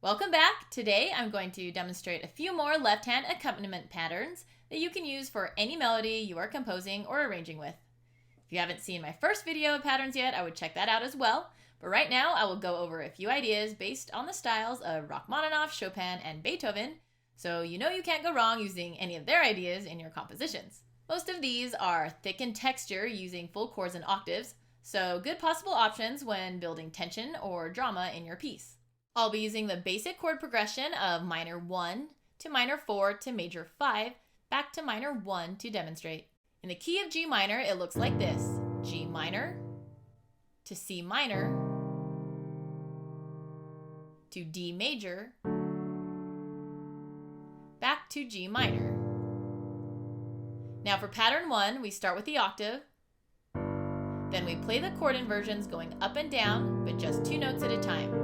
Welcome back! Today I'm going to demonstrate a few more left-hand accompaniment patterns that you can use for any melody you are composing or arranging with. If you haven't seen my first video of patterns yet, I would check that out as well. But right now I will go over a few ideas based on the styles of Rachmaninoff, Chopin, and Beethoven, so you know you can't go wrong using any of their ideas in your compositions. Most of these are thick in texture using full chords and octaves, so good possible options when building tension or drama in your piece. I'll be using the basic chord progression of minor 1 to minor 4 to major 5 back to minor 1 to demonstrate. In the key of G minor, it looks like this: G minor to C minor to D major back to G minor. Now for pattern 1, we start with the octave, then we play the chord inversions going up and down, but just 2 notes at a time.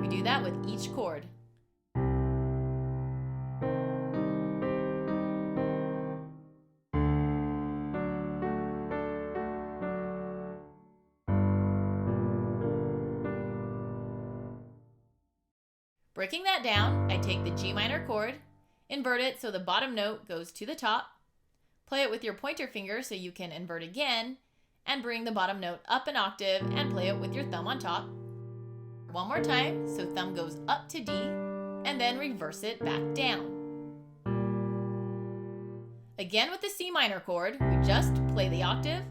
We do that with each chord. Breaking that down, I take the G minor chord, invert it so the bottom note goes to the top, play it with your pointer finger so you can invert again, and bring the bottom note up an octave and play it with your thumb on top. One more time, so thumb goes up to D, and then reverse it back down. Again with the C minor chord, we just play the octave,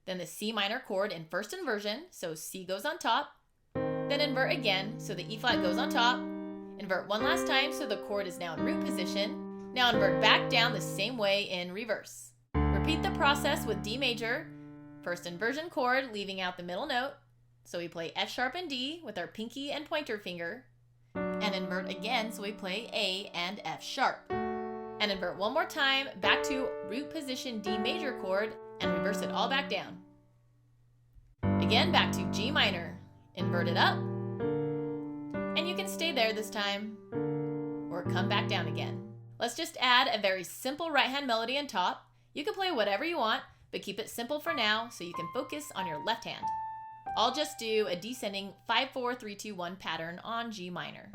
then the C minor chord in first inversion, so C goes on top, then invert again, so the E flat goes on top, invert one last time so the chord is now in root position, now invert back down the same way in reverse. Repeat the process with D major, first inversion chord leaving out the middle note, so we play F sharp and D with our pinky and pointer finger, and invert again so we play A and F sharp. And invert one more time back to root position D major chord and reverse it all back down. Again back to G minor, invert it up, and you can stay there this time, or come back down again. Let's just add a very simple right hand melody on top. You can play whatever you want, but keep it simple for now so you can focus on your left hand. I'll just do a descending 5-4-3-2-1 pattern on G minor.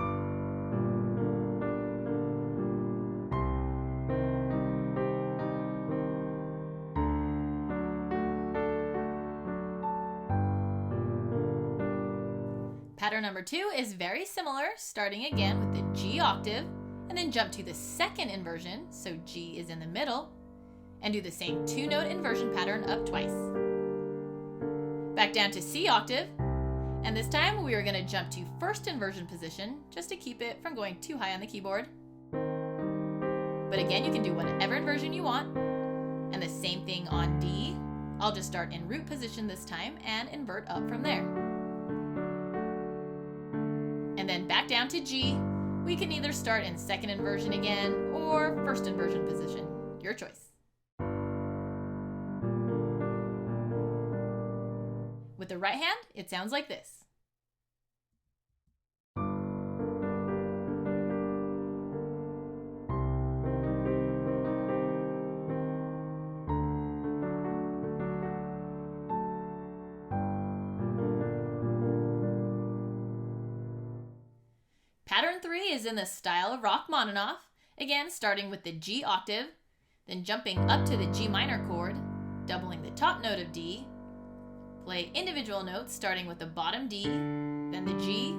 Pattern number 2 is very similar, starting again with the G octave, and then jump to the second inversion, so G is in the middle, and do the same 2-note inversion pattern up twice. Back down to C octave, and this time we are going to jump to first inversion position just to keep it from going too high on the keyboard. But again, you can do whatever inversion you want, and the same thing on D. I'll just start in root position this time and invert up from there. And then back down to G, we can either start in second inversion again or first inversion position, your choice. With the right hand, it sounds like this. Pattern 3 is in the style of Rachmaninoff, again starting with the G octave, then jumping up to the G minor chord, doubling the top note of D, play individual notes starting with the bottom D, then the G,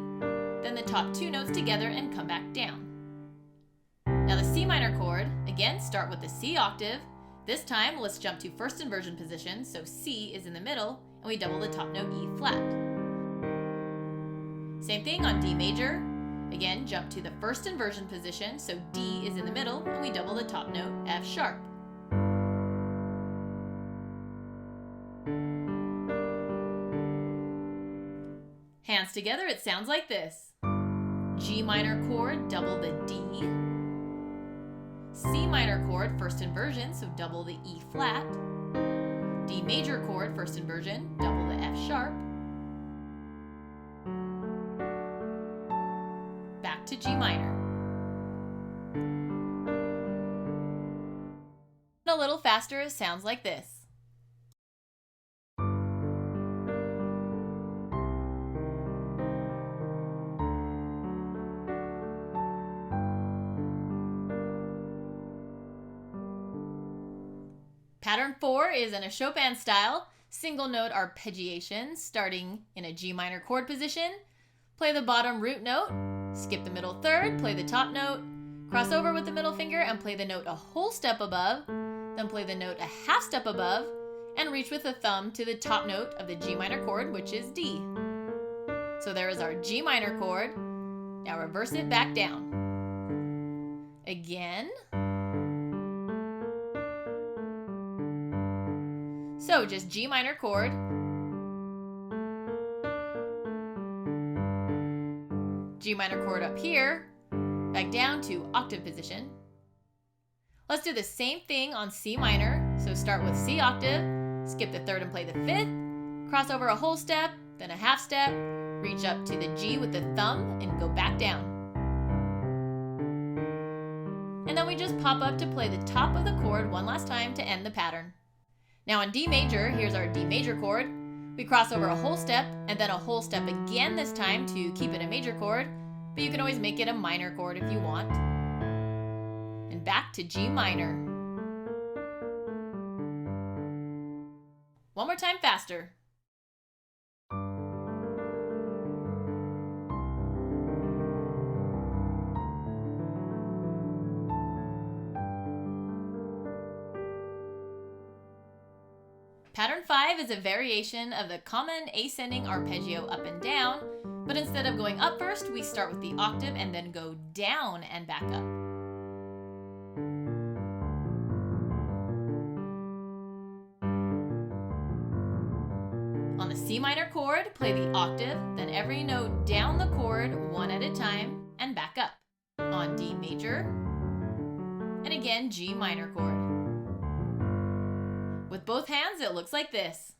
then the top 2 notes together and come back down. Now the C minor chord, again start with the C octave. This time let's jump to first inversion position, so C is in the middle, and we double the top note E flat. Same thing on D major. Again, jump to the first inversion position, so D is in the middle, and we double the top note F sharp. Hands together, it sounds like this. G minor chord, double the D. C minor chord, first inversion, so double the E flat. D major chord, first inversion, double the F sharp. Back to G minor. A little faster, it sounds like this. Pattern 4 is in a Chopin style, single note arpeggiation starting in a G minor chord position. Play the bottom root note, skip the middle third, play the top note, cross over with the middle finger and play the note a whole step above, then play the note a half step above, and reach with the thumb to the top note of the G minor chord, which is D. So there is our G minor chord. Now reverse it back down. Again. So just G minor chord, G minor chord up here, back down to octave position. Let's do the same thing on C minor. So start with C octave, skip the third and play the fifth, cross over a whole step, then a half step, reach up to the G with the thumb and go back down. And then we just pop up to play the top of the chord one last time to end the pattern. Now on D major, here's our D major chord. We cross over a whole step and then a whole step again this time to keep it a major chord, but you can always make it a minor chord if you want. And back to G minor. One more time faster. Pattern 5 is a variation of the common ascending arpeggio up and down, but instead of going up first, we start with the octave and then go down and back up. On the C minor chord, play the octave, then every note down the chord one at a time and back up. On D major, and again G minor chord. With both hands, it looks like this.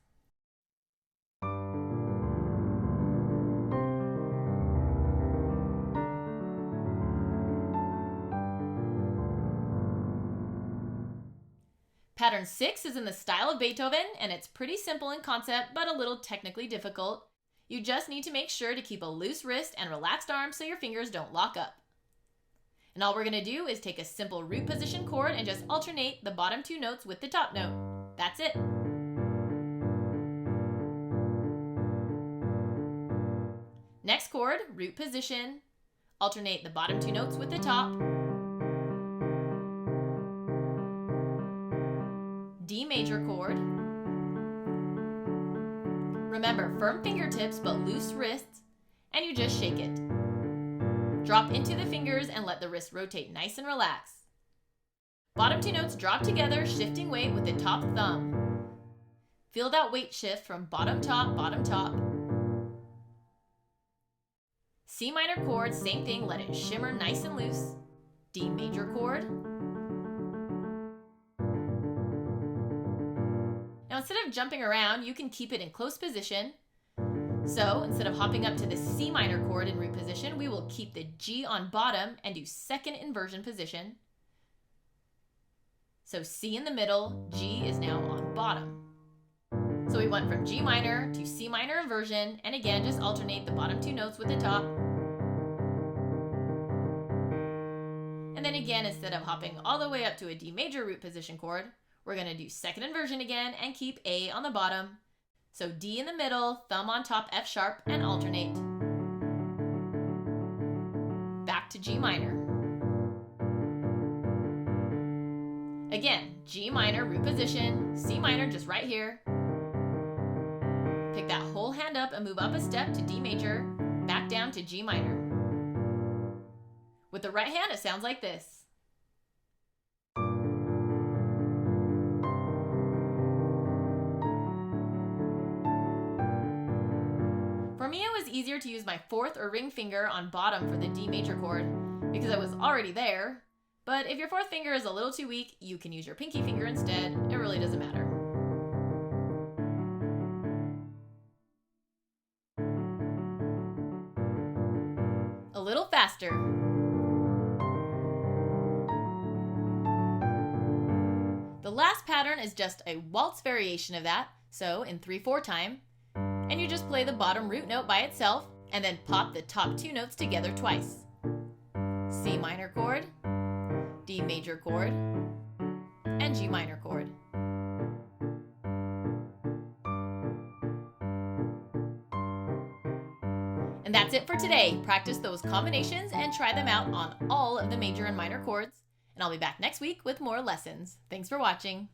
Pattern 6 is in the style of Beethoven, and it's pretty simple in concept, but a little technically difficult. You just need to make sure to keep a loose wrist and relaxed arm so your fingers don't lock up. And all we're going to do is take a simple root position chord and just alternate the bottom two notes with the top note. That's it. Next chord, root position. Alternate the bottom two notes with the top. D major chord. Remember, firm fingertips but loose wrists, and you just shake it. Drop into the fingers and let the wrist rotate nice and relaxed. Bottom two notes drop together, shifting weight with the top thumb. Feel that weight shift from bottom top, bottom top. C minor chord, same thing, let it shimmer nice and loose. D major chord. Now instead of jumping around, you can keep it in close position. So instead of hopping up to the C minor chord in root position, we will keep the G on bottom and do second inversion position. So C in the middle, G is now on bottom. So we went from G minor to C minor inversion, and again, just alternate the bottom two notes with the top. And then again, instead of hopping all the way up to a D major root position chord, we're going to do second inversion again and keep A on the bottom. So D in the middle, thumb on top, F sharp, and alternate. Back to G minor. Again, G minor, root position, C minor just right here. Pick that whole hand up and move up a step to D major, back down to G minor. With the right hand, it sounds like this. For me, it was easier to use my fourth or ring finger on bottom for the D major chord because I was already there. But if your fourth finger is a little too weak, you can use your pinky finger instead. It really doesn't matter. A little faster. The last pattern is just a waltz variation of that, so in 3/4 time. And you just play the bottom root note by itself and then pop the top two notes together twice. C minor chord, D major chord, and G minor chord. And that's it for today. Practice those combinations and try them out on all of the major and minor chords. And I'll be back next week with more lessons. Thanks for watching.